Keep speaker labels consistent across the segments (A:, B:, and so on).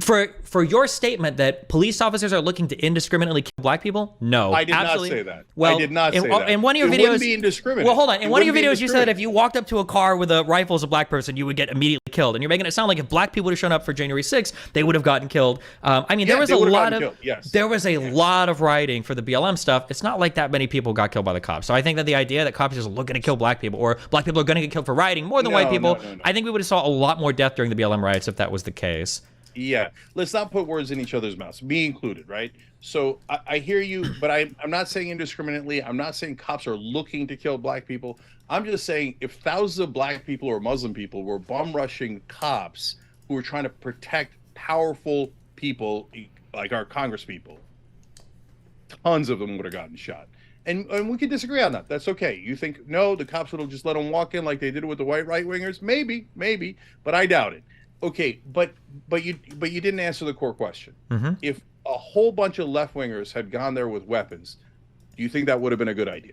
A: For your statement that police officers are looking to indiscriminately kill black people, no,
B: I did
A: absolutely.
B: not say that.
A: Well,
B: I did not say that.
A: in one of your
B: It
A: videos,
B: wouldn't be indiscriminate.
A: well, hold on. In
B: It
A: one of your
B: wouldn't be
A: videos, you said if
B: indiscriminate.
A: you walked up to a car with a rifle as a black person, you would get immediately killed, and you're making it sound like if black people would have shown up for January 6th, they would have gotten killed. I mean,
B: Yeah,
A: there was
B: they
A: a
B: would have
A: lot
B: gotten
A: of
B: killed. Yes.
A: there was a lot of rioting for the BLM stuff. It's not like that many people got killed by the cops. So I think that the idea that cops are just looking to kill black people or black people are going to get killed for rioting more than white people,
B: No.
A: I think we would have saw a lot more death during the BLM riots if that was the case.
B: Yeah, let's not put words in each other's mouths, me included, right? So I hear you, but I'm not saying indiscriminately. I'm not saying cops are looking to kill black people. I'm just saying if thousands of black people or Muslim people were bum rushing cops who were trying to protect powerful people like our Congress people, tons of them would have gotten shot. And we can disagree on that. That's okay. You think, no, the cops would have just let them walk in like they did with the white right-wingers? Maybe, but I doubt it. Okay, but you didn't answer the core question. If a whole bunch of left-wingers had gone there with weapons, do you think that would have been a good idea?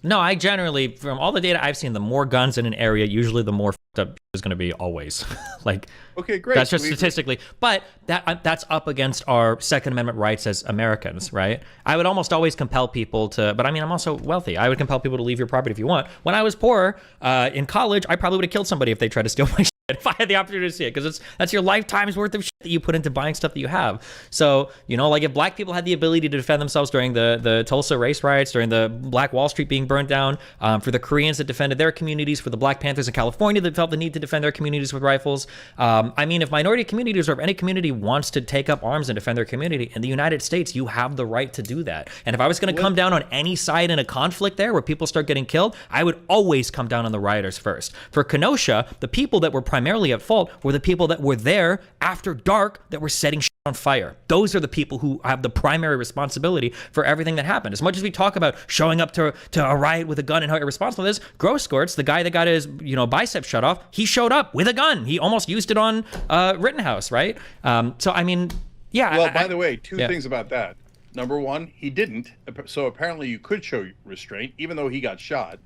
A: No, I generally, from all the data I've seen, the more guns in an area, usually the more fucked up is going to be always. Like,
B: okay, great.
A: That's just statistically. But that's up against our Second Amendment rights as Americans, right? I would almost always compel people to, but I mean, I'm also wealthy. I would compel people to leave your property if you want. When I was poor in college, I probably would have killed somebody if they tried to steal my shit. If I had the opportunity to see it, because that's your lifetime's worth of shit that you put into buying stuff that you have. So, you know, like if black people had the ability to defend themselves during the Tulsa race riots, during the Black Wall Street being burned down, for the Koreans that defended their communities, for the Black Panthers in California that felt the need to defend their communities with rifles. I mean, if minority communities or if any community wants to take up arms and defend their community, in the United States, you have the right to do that. And if I was going to come down on any side in a conflict there where people start getting killed, I would always come down on the rioters first. For Kenosha, the people that were primarily at fault were the people that were there after dark that were setting shit on fire. Those are the people who have the primary responsibility for everything that happened. As much as we talk about showing up to a riot with a gun and how irresponsible it is, Grosskreutz, the guy that got his biceps shut off, he showed up with a gun. He almost used it on Rittenhouse, right? So I mean, yeah.
B: Well, by the way, two things about that. Number one, he didn't. So apparently you could show restraint, even though he got shot.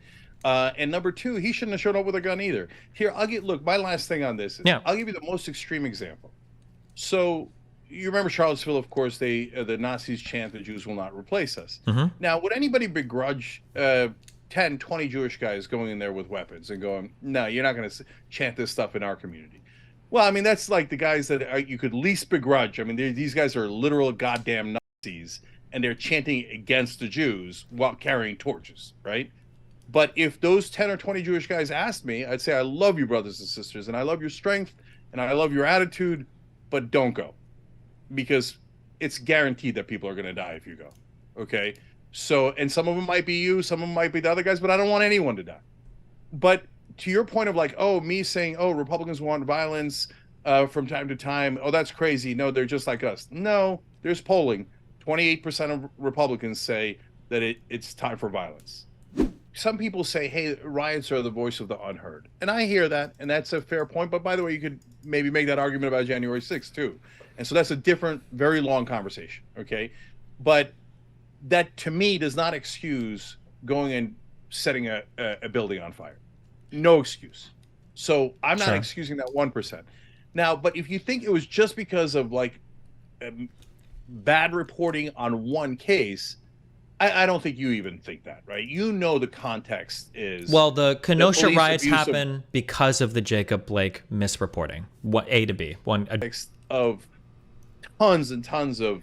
B: And number two, he shouldn't have shown up with a gun either. Here, look, my last thing on this is, I'll give you the most extreme example. So you remember Charlottesville, of course, the Nazis chant, the Jews will not replace us. Now, would anybody begrudge 10, 20 Jewish guys going in there with weapons and going, no, you're not going to chant this stuff in our community? Well, I mean, that's like the guys that you could least begrudge. I mean, these guys are literal goddamn Nazis, and they're chanting against the Jews while carrying torches, right? But if those 10 or 20 Jewish guys asked me, I'd say, I love you, brothers and sisters, and I love your strength, and I love your attitude, but don't go. Because it's guaranteed that people are going to die if you go, okay? So, and some of them might be you, some of them might be the other guys, but I don't want anyone to die. But to your point of like, oh, me saying, oh, Republicans want violence from time to time, oh, that's crazy. No, they're just like us. No, there's polling. 28% of Republicans say that it's time for violence. Some people say, hey, riots are the voice of the unheard. And I hear that, and that's a fair point. But by the way, you could maybe make that argument about January 6th, too. And so that's a different, very long conversation, okay? But that, to me, does not excuse going and setting a building on fire. No excuse. So I'm not excusing that 1%. Now, but if you think it was just because of, like, bad reporting on one case, I don't think you even think that, right? You know the context is...
A: Well, the Kenosha riots happen because of the Jacob Blake misreporting. What A to B.
B: Of tons and tons of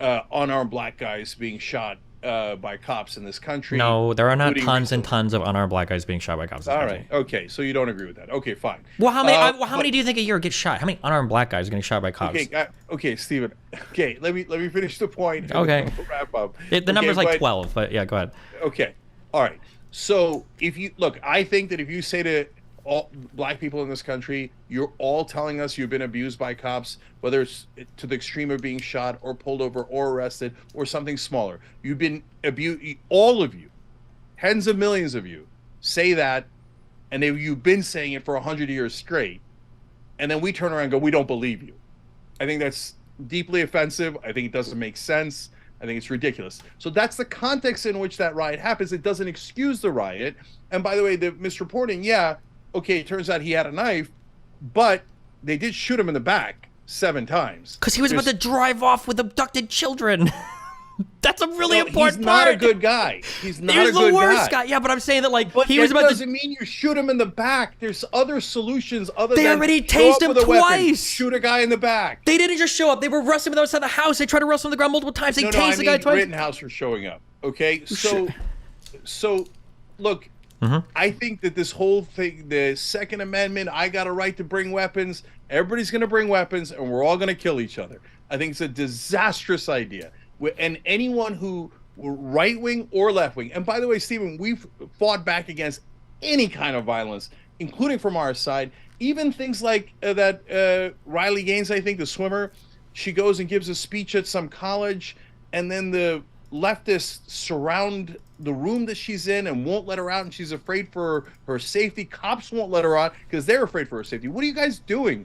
B: unarmed black guys being shot by cops in this country.
A: No, there are not tons and tons of unarmed black guys being shot by cops in this country.
B: All right, okay, so you don't agree with that. Okay, fine.
A: Well, how many do you think a year get shot? How many unarmed black guys are getting shot by cops?
B: Okay, Stephen. Okay, let me finish the point.
A: Okay.
B: We'll wrap up.
A: The number's like 12, but yeah, go ahead.
B: Okay, all right. So if you look, I think that if you say to all black people in this country, you're all telling us you've been abused by cops, whether it's to the extreme of being shot or pulled over or arrested or something smaller. You've been abused. All of you, tens of millions of you, say that, and you've been saying it for 100 years straight, and then we turn around and go, we don't believe you. I think that's deeply offensive. I think it doesn't make sense. I think it's ridiculous. So that's the context in which that riot happens. It doesn't excuse the riot. And by the way, the misreporting, yeah, okay, it turns out he had a knife, but they did shoot him in the back. 7 times.
A: Because he was about to drive off with abducted children. That's a really important
B: he's not
A: part.
B: a good guy. He's not
A: He's
B: a good
A: the worst
B: guy.
A: guy. Yeah, but I'm saying that like
B: But
A: he was
B: that
A: about
B: doesn't mean you shoot him in the back. There's other solutions other
A: They
B: than
A: already
B: go
A: tased
B: up
A: him
B: with a weapon,
A: twice.
B: shoot a guy in the back.
A: They didn't just show up. They were wrestling him outside the house. They tried to wrestle him on the ground multiple times. They tased the guy twice.
B: Rittenhouse for showing up. Okay, so look, I think that this whole thing, the Second Amendment, I got a right to bring weapons. Everybody's going to bring weapons, and we're all going to kill each other. I think it's a disastrous idea. And anyone who, right wing or left wing, and by the way, Stephen, we've fought back against any kind of violence, including from our side. Even things like that Riley Gaines, I think, the swimmer, she goes and gives a speech at some college, and then the leftists surround the room that she's in and won't let her out, and she's afraid for her safety. Cops won't let her out because they're afraid for her safety. What are you guys doing?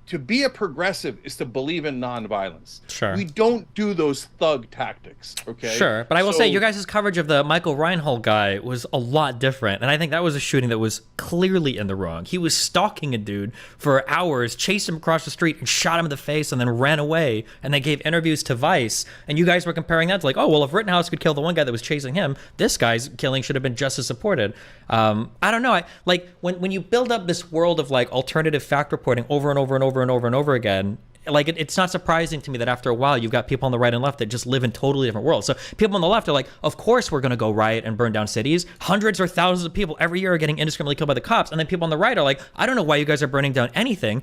B: To be a progressive is to believe in nonviolence.
A: Sure.
B: We don't do those thug tactics, okay?
A: Sure, but I will say your guys' coverage of the Michael Reinhold guy was a lot different, and I think that was a shooting that was clearly in the wrong. He was stalking a dude for hours, chased him across the street, and shot him in the face, and then ran away, and they gave interviews to Vice, and you guys were comparing that to like, oh, well, if Rittenhouse could kill the one guy that was chasing him, this guy's killing should have been just as supported. I don't know. Like, when you build up this world of like alternative fact reporting over and over and over and over and over again, like it's not surprising to me that after a while you've got people on the right and left that just live in totally different worlds. So people on the left are like, of course we're going to go riot and burn down cities. Hundreds or thousands of people every year are getting indiscriminately killed by the cops. And then people on the right are like, I don't know why you guys are burning down anything.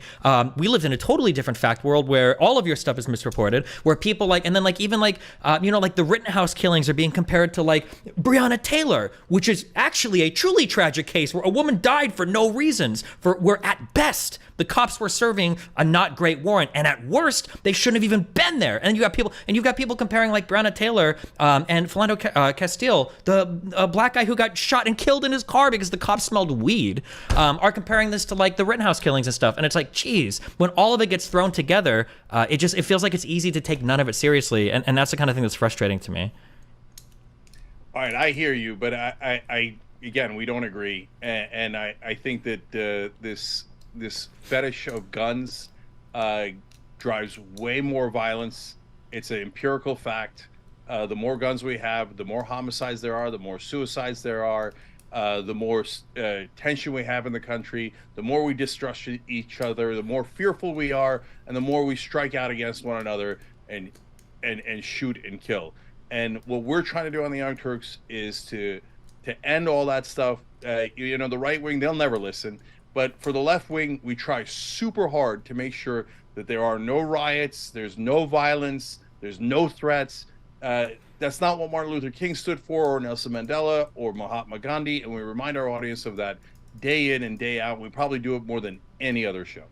A: We lived in a totally different fact world where all of your stuff is misreported, where people like, and then like even like, like the Rittenhouse killings are being compared to like Breonna Taylor, which is actually a truly tragic case where a woman died for no reasons, where at best the cops were serving a not great warrant, and at worst they shouldn't have even been there. And you've got people comparing like Breonna Taylor and Philando Castile, the black guy who got shot and killed in his car because the cops smelled weed, are comparing this to like the Rittenhouse killings and stuff. And it's like, geez, when all of it gets thrown together, it feels like it's easy to take none of it seriously, and that's the kind of thing that's frustrating to me.
B: All right, I hear you, but I again, we don't agree, and I think that this fetish of guns drives way more violence. It's an empirical fact. The more guns we have, the more homicides there are, the more suicides there are, the more tension we have in the country, the more we distrust each other, the more fearful we are, and the more we strike out against one another and shoot and kill. And what we're trying to do on the Young Turks is to end all that stuff. The right wing, they'll never listen. But for the left wing, we try super hard to make sure that there are no riots, there's no violence, there's no threats. That's not what Martin Luther King stood for, or Nelson Mandela, or Mahatma Gandhi. And we remind our audience of that day in and day out. We probably do it more than any other show.